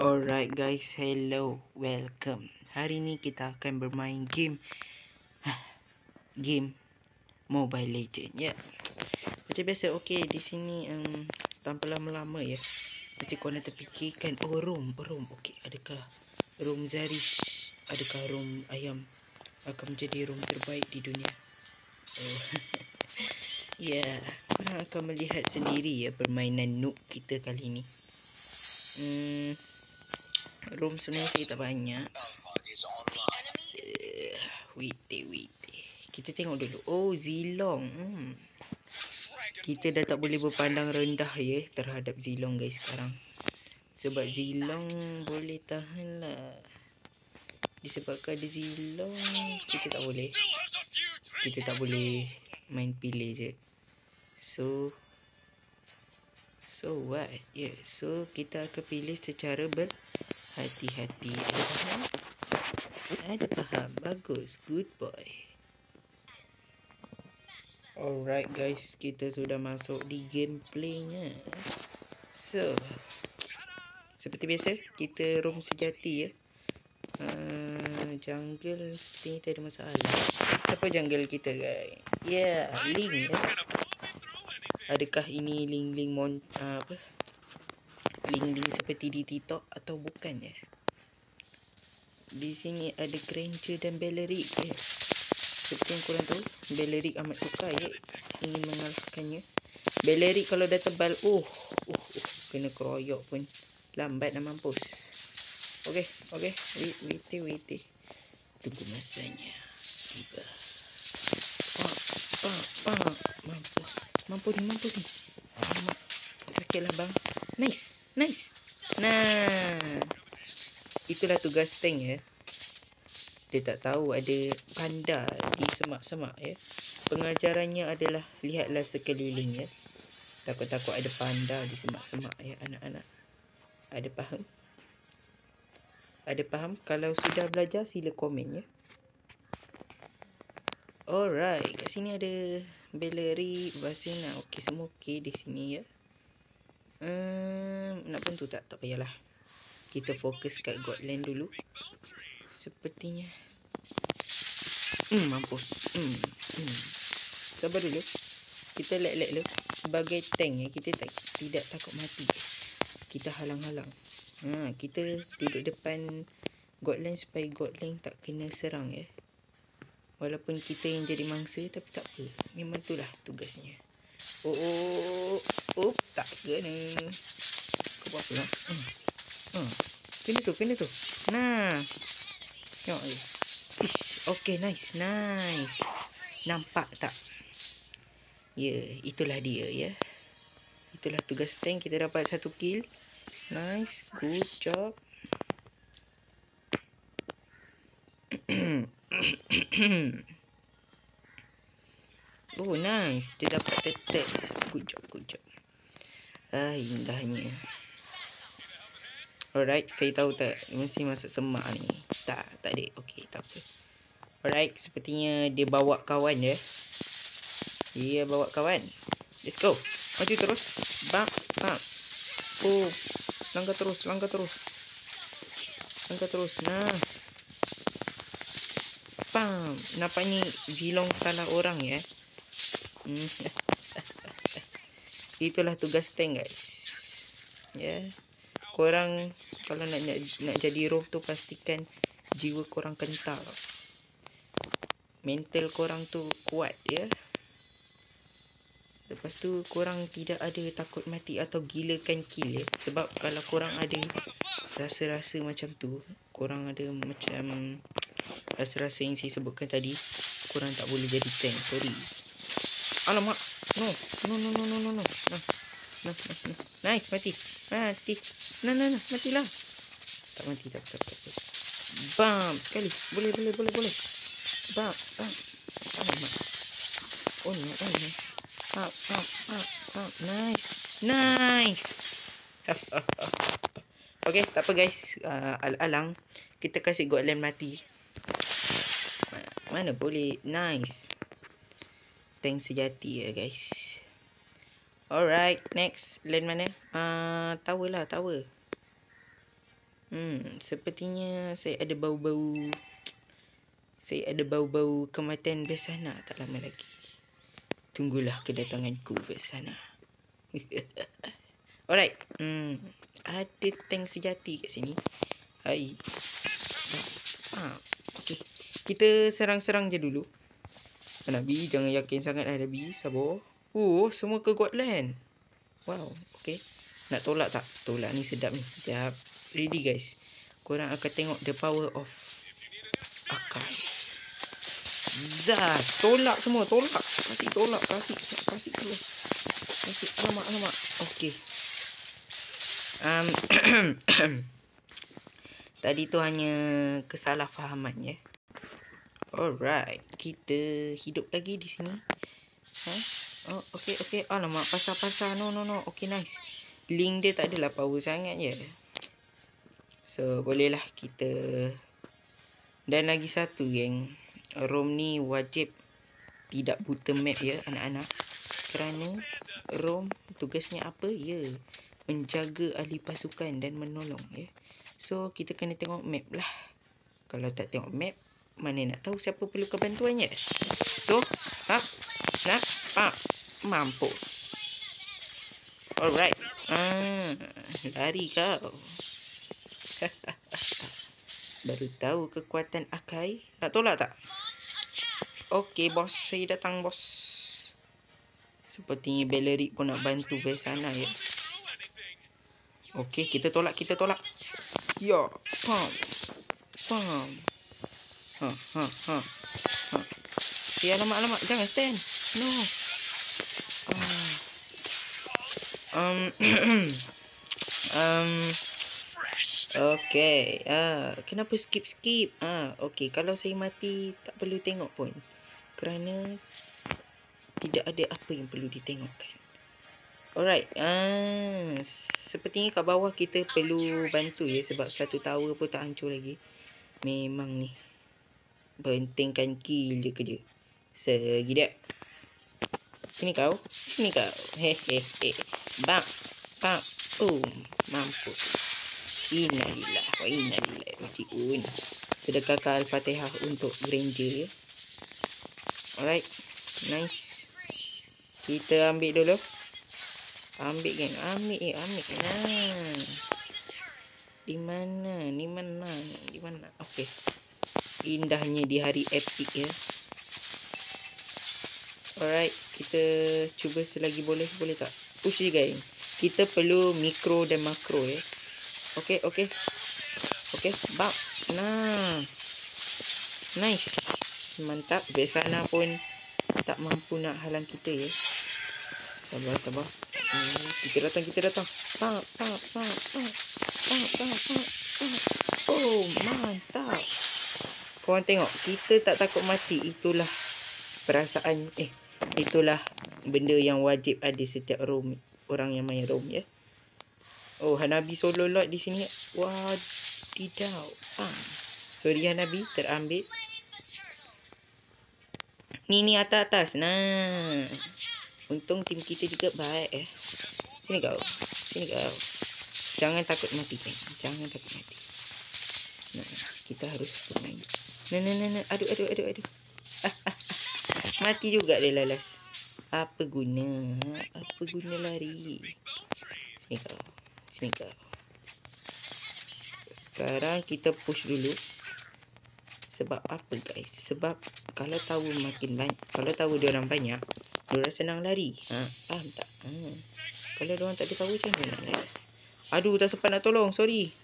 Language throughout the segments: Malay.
Alright guys, hello, welcome. Hari ni kita akan bermain game Mobile Legend ya. Macam biasa, okey, di sini tanpa lama-lama ya. Mesti korang terfikirkan, room. Okey, adakah room Zarish, adakah room Ayam akan menjadi room terbaik di dunia? Oh. Ya, korang akan melihat sendiri ya permainan noob kita kali ni. Room sebenarnya saya tak banyak. Wait. Kita tengok dulu. Oh, Zilong. Kita dah tak boleh berpandang rendah ya terhadap Zilong guys sekarang. Sebab Zilong boleh tahan lah. Disebabkan ada Zilong, kita tak boleh main pilih je. So what? Yeah. So kita akan pilih secara berhati-hati. Ada faham? Bagus. Good boy. Alright guys, kita sudah masuk di gameplaynya. So, seperti biasa, kita roam sejati ya. Jungle sepertinya tak ada masalah. Siapa jungle kita guys? Ya, Link ya. Adakah ini Link Link seperti di TikTok atau bukan ya? Di sini ada Granger dan Belleric ya. Seperti yang korang tahu, Belleric amat suka ya ingin mengalahkannya. Belleric kalau dah tebal, kena keroyok pun lambat nak mampus. Okey. Wait. Tunggu masanya tiba. Mampus ni. Sakitlah bang. Nice. Nah, itulah tugas tank ya. Dia tak tahu ada panda di semak-semak ya. Pengajarannya adalah lihatlah sekeliling ya. Takut-takut ada panda di semak-semak ya anak-anak. Ada faham? Kalau sudah belajar sila komen ya. Alright, kat sini ada Belleric, Basina. Okey, semua okey di sini ya. Nak bantu tak payahlah. Kita fokus kat Godland dulu. Sepertinya mampus. Sabar dulu. Kita lag dulu. Sebagai tank ya, kita tidak takut mati. Kita halang-halang. Kita duduk depan Godland supaya Godland tak kena serang ya. Walaupun kita yang jadi mangsa, tapi tak apa. Memang itulah tugasnya. Tak kena. Kau buat apa lah? Kena tu. Nah. Tengok guys. Okay, nice. Nampak tak? Ya, itulah dia ya. Itulah tugas tank. Kita dapat 1 kill. Nice, good job. Oh, nice. Dia dapat attack. Good job. Indahnya. Alright, saya tahu tak mesti masuk semak ni. Tak ada. Okey, tak apa. Alright, sepertinya dia bawa kawan ya. Dia bawa kawan. Let's go. Maju terus. Bang. Oh, langkah terus. Nah. Bam. Nampaknya Zilong salah orang ya. Itulah tugas tank guys. Ya. Korang kalau nak jadi roh tu pastikan jiwa korang kental. Mental korang tu kuat ya. Lepas tu korang tidak ada takut mati atau gilakan kill ya. Sebab kalau korang ada rasa-rasa macam tu, korang ada macam rasa-rasa yang saya sebutkan tadi, korang tak boleh jadi tank. Sorry. Alamak. No. Nice, mati. Nah, matilah. Tak mati, tak. Bam, sekali. Boleh. Bam. Alamak. Oh no. Nice. Okay, tak apa guys. Alang. Kita kasih Godland mati. Mana boleh. Nice. Tank sejati ya guys. Alright, next. Land mana? Tower lah. Sepertinya saya ada bau-bau kematian Vexana tak lama lagi. Tunggulah kedatanganku Vexana. Alright. Ada tank sejati kat sini. Hai. Okay. Kita serang-serang je dulu. Nabi, jangan yakin sangat lah Nabi. Sabar. Oh, semua ke Gotland. Wow, okay. Nak tolak tak? Tolak ni sedap ni. Sekejap. Ready guys. Korang akan tengok the power of Akai. Zaz. Tolak semua. Tolak. Kasih tolak. Kasih keluar. Kasih. Alamak. Okay. Tadi tu hanya kesalahfahaman ya. Alright. Kita hidup lagi di sini. Oh, okay. Alamak. Pasar. No. Okay, nice. Link dia tak adalah power sangat je. So, bolehlah kita. Dan lagi satu geng. ROM ni wajib tidak buta map ya anak-anak. Kerana ROM tugasnya apa? Ya, menjaga ahli pasukan dan menolong ya. So, kita kena tengok map lah. Kalau tak tengok map, mana nak tahu siapa perlukan bantuannya. So, mampus. Alright. Lari kau. Baru tahu kekuatan Akai. Nak tolak tak? Okey bos, saya datang bos. Sepertinya Beleric pun nak bantu Vexana ya. Okey, kita tolak. Ya, pam. Ya, alamak, jangan stand. No. Okay. Kenapa skip? Okay. Kalau saya mati tak perlu tengok pun. Kerana tidak ada apa yang perlu ditengokkan. Alright. Sepertinya kat bawah kita perlu bantu ya. Sebab satu tower pun tak hancur lagi. Memang ni. Pentingkan kill je kerja. Segidap. Sini kau. Hehehe. Bang. Mampus. Innalillah wa inna ilaihi raji'un. Sedekahkan Al-Fatihah untuk Granger ya. Alright. Nice. Kita ambil dulu. Ambil geng. Ambil. Nah. Di mana? Okey. Indahnya di hari epic ya. Alright. Kita cuba selagi boleh tak? Push je geng. Kita perlu mikro dan makro ya. Okay. Bak. Nah. Nice. Mantap. Vexana pun tak mampu nak halang kita ya. Sabar. Kita datang. Tak. Oh, mantap. Korang tengok. Kita tak takut mati. Itulah perasaan. Itulah benda yang wajib ada setiap ROM. Orang yang main ROM ya. Oh, Hanabi solo lot di sini. Wadidaw. Sorry Hanabi, terambil. Ni atas. Nah. Untung tim kita juga baik ya. Sini kau. Jangan takut mati kan. Nah, kita harus bermain. Nah. Aduh. Mati juga dia lalas. Apa guna lari? Sini kau. Sekarang kita push dulu. Sebab apa guys? Sebab kalau tahu dia orang banyak, dia orang senang lari. Faham tak? Kalau dia orang tak ada tahu macam mana nak lari? Aduh, tak sempat nak tolong. Sorry.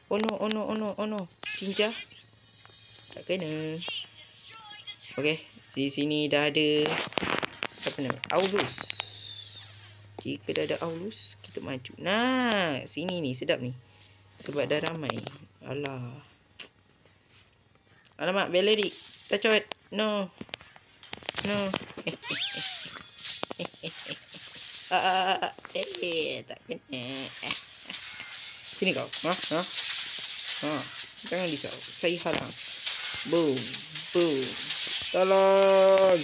Oh no. Cincah. Tak kena. Okay. Di sini dah ada apa nama? Aulus. Jika dah ada Aulus, kita maju. Nah, sini ni sedap ni. Sebab dah ramai. Alamak, Beleric. Tacot. No. Tak kena. Sini kau. Jangan risau. Saya halang. Boom. Tolong.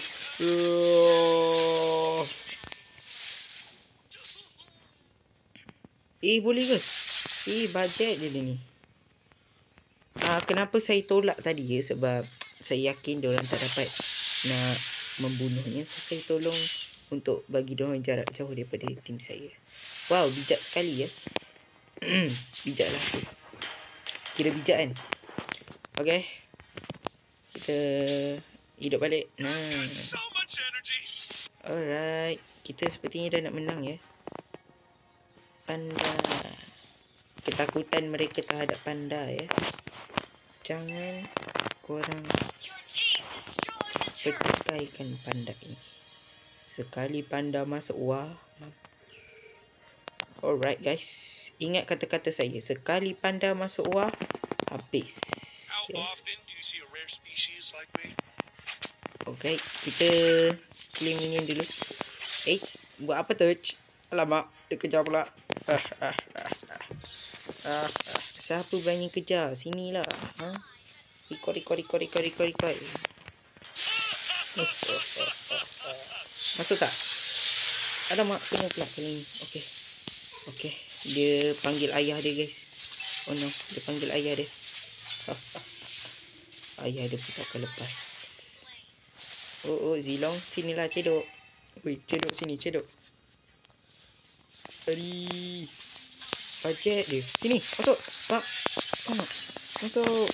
Boleh ke? Bajet je dia ni. Kenapa saya tolak tadi ya? Sebab saya yakin diorang tak dapat nak membunuhnya. So, saya tolong untuk bagi diorang jarak jauh daripada tim saya. Wow, bijak sekali ya. Bijak lah tu. Kira bijak kan? Okay. Kita hidup balik. Alright. Kita sepertinya dah nak menang ya. Panda. Ketakutan mereka terhadap panda ya. Jangan korang pertikaikan panda ini. Sekali panda masuk alright guys. Ingat kata-kata saya. Sekali panda masuk habis. Okay. Kita claim minion dulu. Buat apa tu? Alamak. Dia kejar pula. Siapa berani kejar? Sinilah. Ikut. Masuk tak? Alamak, kena pula kali ni. Okay. Dia panggil ayah dia guys. Oh no, dia panggil ayah dia. Ayah dia pun takkan lepas. Oh, Zilong. Sinilah, cedok. Cedok sini, cedok. Tadi. Bajet dia. Sini, masuk. Masuk.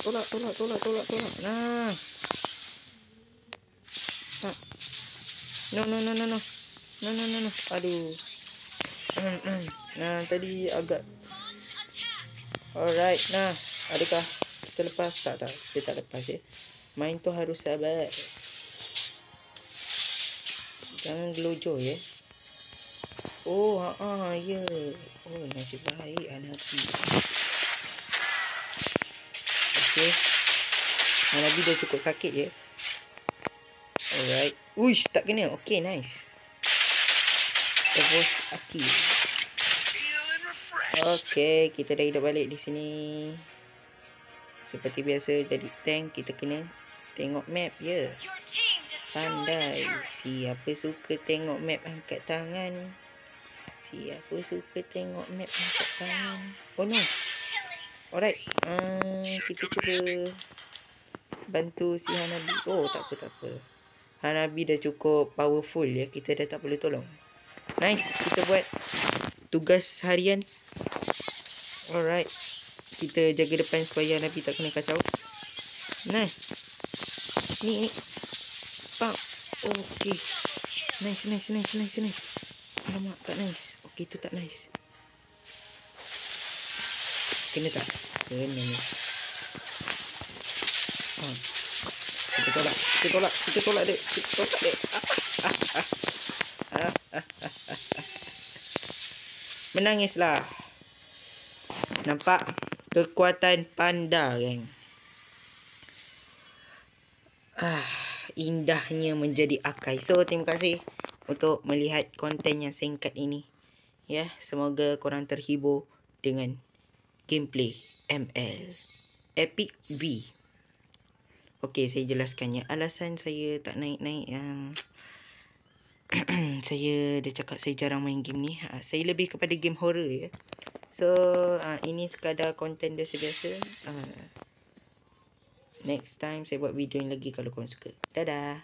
Tolak. Nah. No. Aduh. Nah, tadi agak. Alright, nah. Adakah kita lepas? Tak. Kita tak lepas ya. Main tu harus sabar. Jangan gelojoh ya. Oh, ya. Oh, nasib baik Hanabi. Okay. Hanabi dah cukup sakit ya. Alright. Uish, tak kena. Okay, nice. Terus Aki. Okay, kita dah hidup balik di sini. Seperti biasa jadi tank, kita kena tengok map ya. Pandai. Siapa suka tengok map angkat tangan? Siapa suka tengok map angkat tangan? Oh no. Alright. Kita cuba bantu si Hanabi. Oh, tak apa. Hanabi dah cukup powerful ya. Kita dah tak perlu tolong. Nice. Kita buat tugas harian. Alright. Kita jaga depan supaya Hanabi tak kena kacau. Nah. Ni. Okay. Nice. Alamak, tak nice. Okay, tu tak nice. Kena tak? Kena ni. Kita tolak dia. Menangislah. Nampak kekuatan panda kan? Indahnya menjadi Akai. So, terima kasih untuk melihat konten yang singkat ini. Ya, semoga korang terhibur dengan gameplay ML Epic V. Okey, saya jelaskannya. Alasan saya tak naik-naik saya dah cakap saya jarang main game ni. Saya lebih kepada game horror ya. So, ini sekadar konten biasa-biasa. Next time saya buat video yang lagi kalau korang suka. Dadah.